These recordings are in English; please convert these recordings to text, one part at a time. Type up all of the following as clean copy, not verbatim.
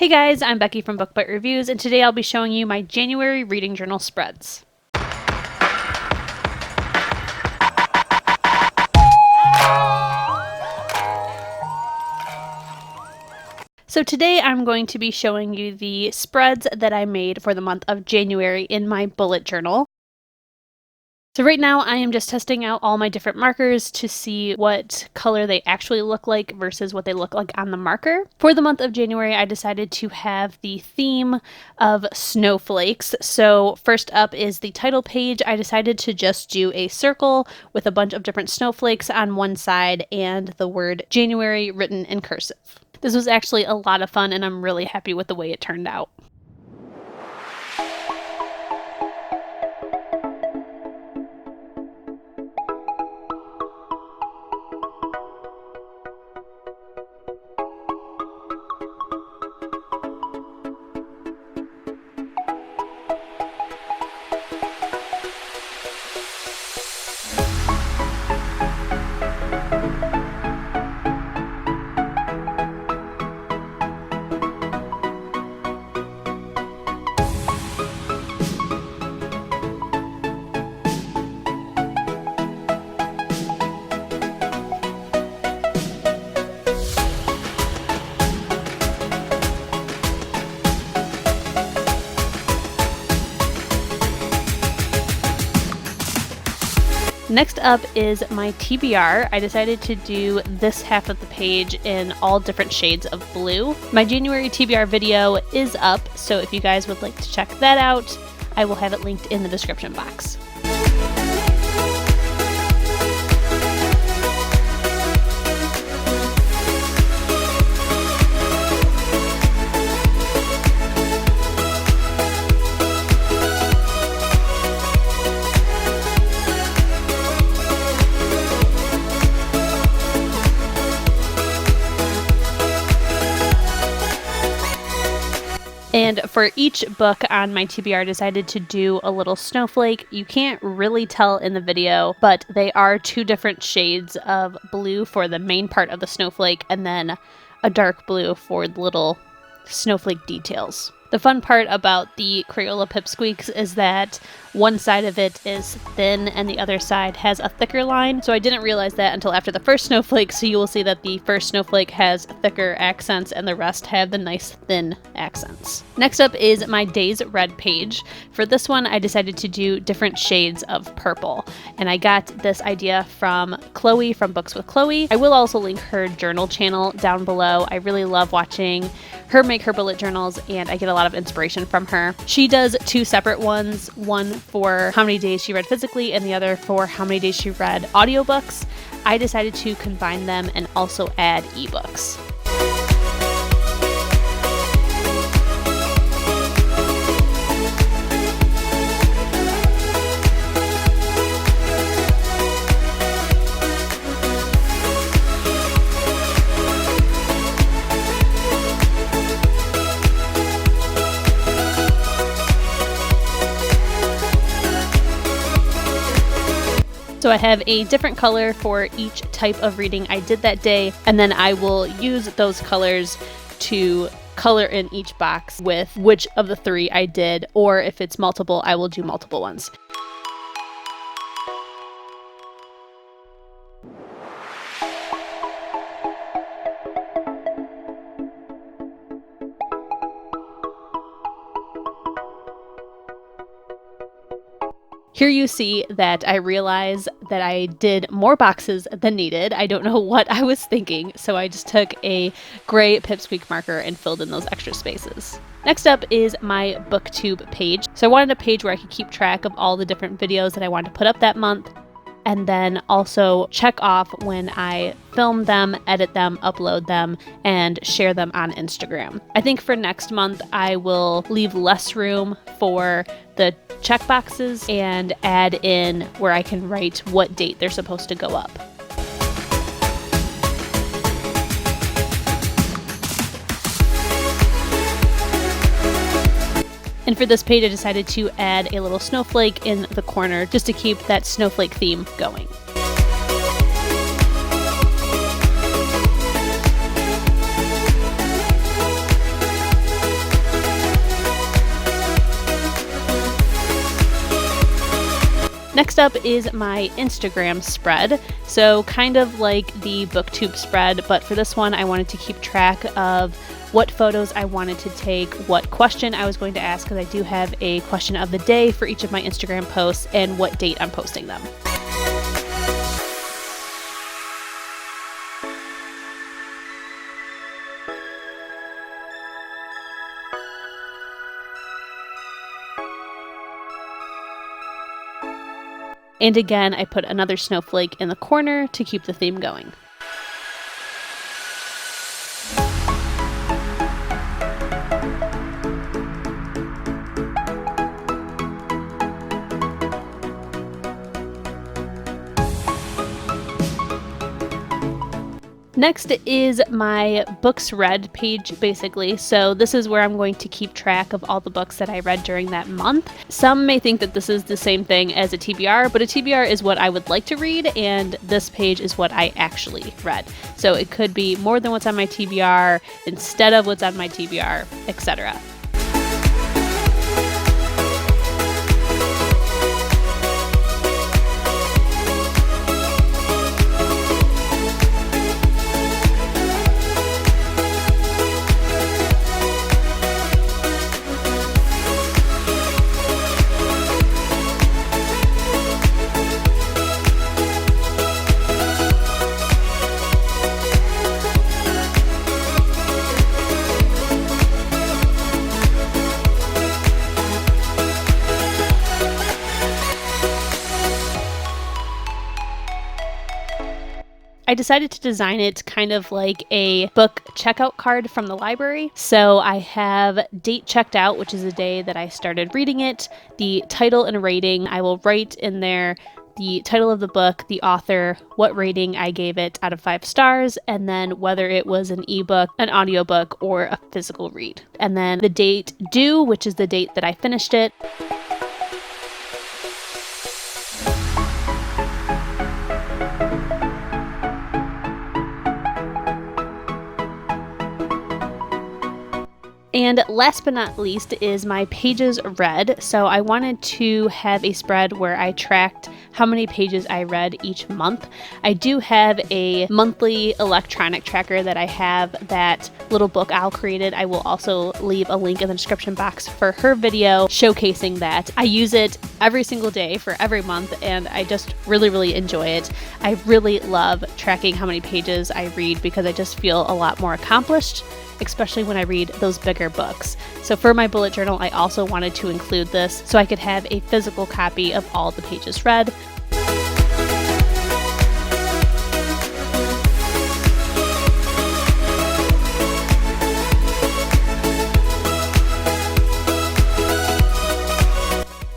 Hey guys, I'm Becky from Book Bite Reviews, and today I'll be showing you my January reading journal spreads. So today I'm going to be showing you the spreads that I made for the month of January in my bullet journal. So right now I am just testing out all my different markers to see what color they actually look like versus what they look like on the marker. For the month of January, I decided to have the theme of snowflakes. So first up is the title page. I decided to just do a circle with a bunch of different snowflakes on one side and the word January written in cursive. This was actually a lot of fun and I'm really happy with the way it turned out. Next up is my TBR. I decided to do this half of the page in all different shades of blue. My January TBR video is up, so if you guys would like to check that out, I will have it linked in the description box. And for each book on my TBR, I decided to do a little snowflake. You can't really tell in the video, but they are two different shades of blue for the main part of the snowflake and then a dark blue for the little snowflake details. The fun part about the Crayola Pipsqueaks is that one side of it is thin and the other side has a thicker line. So I didn't realize that until after the first snowflake. So you will see that the first snowflake has thicker accents and the rest have the nice thin accents. Next up is my Days Red page. For this one, I decided to do different shades of purple. And I got this idea from Chloe from Books with Chloe. I will also link her journal channel down below. I really love watching her make her bullet journals and I get a lot of inspiration from her. She does two separate ones, one for how many days she read physically and the other for how many days she read audiobooks. I decided to combine them and also add ebooks. So I have a different color for each type of reading I did that day, and then I will use those colors to color in each box with which of the three I did, or if it's multiple, I will do multiple ones. Here you see that I realize that I did more boxes than needed. I don't know what I was thinking, so I just took a gray Pipsqueak marker and filled in those extra spaces. Next up is my BookTube page. So I wanted a page where I could keep track of all the different videos that I wanted to put up that month, and then also check off when I film them, edit them, upload them, and share them on Instagram. I think for next month, I will leave less room for the checkboxes and add in where I can write what date they're supposed to go up. And for this page, I decided to add a little snowflake in the corner just to keep that snowflake theme going. Next up is my Instagram spread. So kind of like the BookTube spread, but for this one I wanted to keep track of what photos I wanted to take, what question I was going to ask, because I do have a question of the day for each of my Instagram posts, and what date I'm posting them. And again, I put another snowflake in the corner to keep the theme going. Next is my books read page, basically. So this is where I'm going to keep track of all the books that I read during that month. Some may think that this is the same thing as a TBR, but a TBR is what I would like to read, and this page is what I actually read. So it could be more than what's on my TBR, instead of what's on my TBR, etc. I decided to design it kind of like a book checkout card from the library. So I have date checked out, which is the day that I started reading it, the title and rating. I will write in there the title of the book, the author, what rating I gave it out of 5 stars, and then whether it was an ebook, an audiobook, or a physical read. And then the date due, which is the date that I finished it. And last but not least is my pages read. So I wanted to have a spread where I tracked how many pages I read each month. I do have a monthly electronic tracker that I have that little book owl created. I will also leave a link in the description box for her video showcasing that. I use it every single day for every month, and I just really enjoy it. I really love tracking how many pages I read because I just feel a lot more accomplished, especially when I read those bigger books. So for my bullet journal, I also wanted to include this so I could have a physical copy of all the pages read.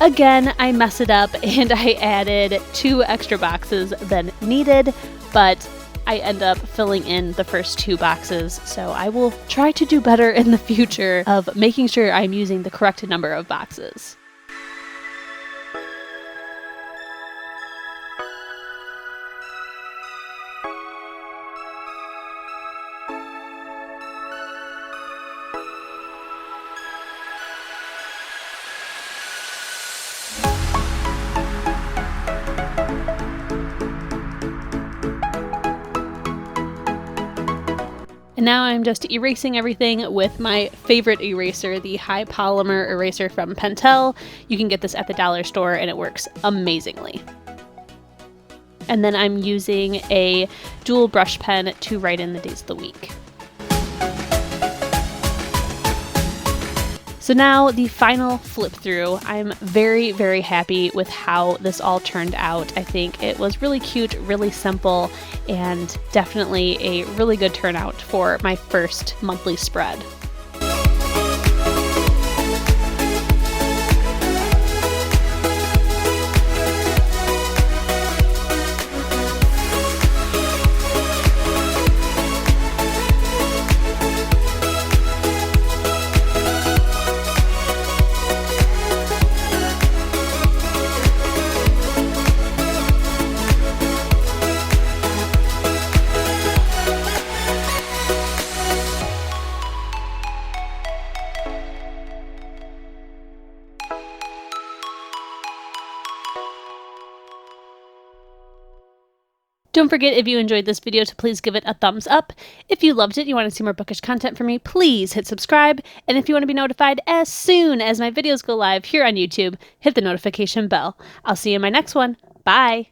Again, I messed it up and I added 2 extra boxes than needed, but I end up filling in the first 2 boxes, so I will try to do better in the future of making sure I'm using the correct number of boxes. And now I'm just erasing everything with my favorite eraser, the high polymer eraser from Pentel. You can get this at the dollar store and it works amazingly. And then I'm using a dual brush pen to write in the days of the week. So now the final flip through. I'm very happy with how this all turned out. I think it was really cute, really simple, and definitely a really good turnout for my first monthly spread. Don't forget, if you enjoyed this video, to please give it a thumbs up. If you loved it and you want to see more bookish content from me, please hit subscribe. And if you want to be notified as soon as my videos go live here on YouTube, hit the notification bell. I'll see you in my next one. Bye!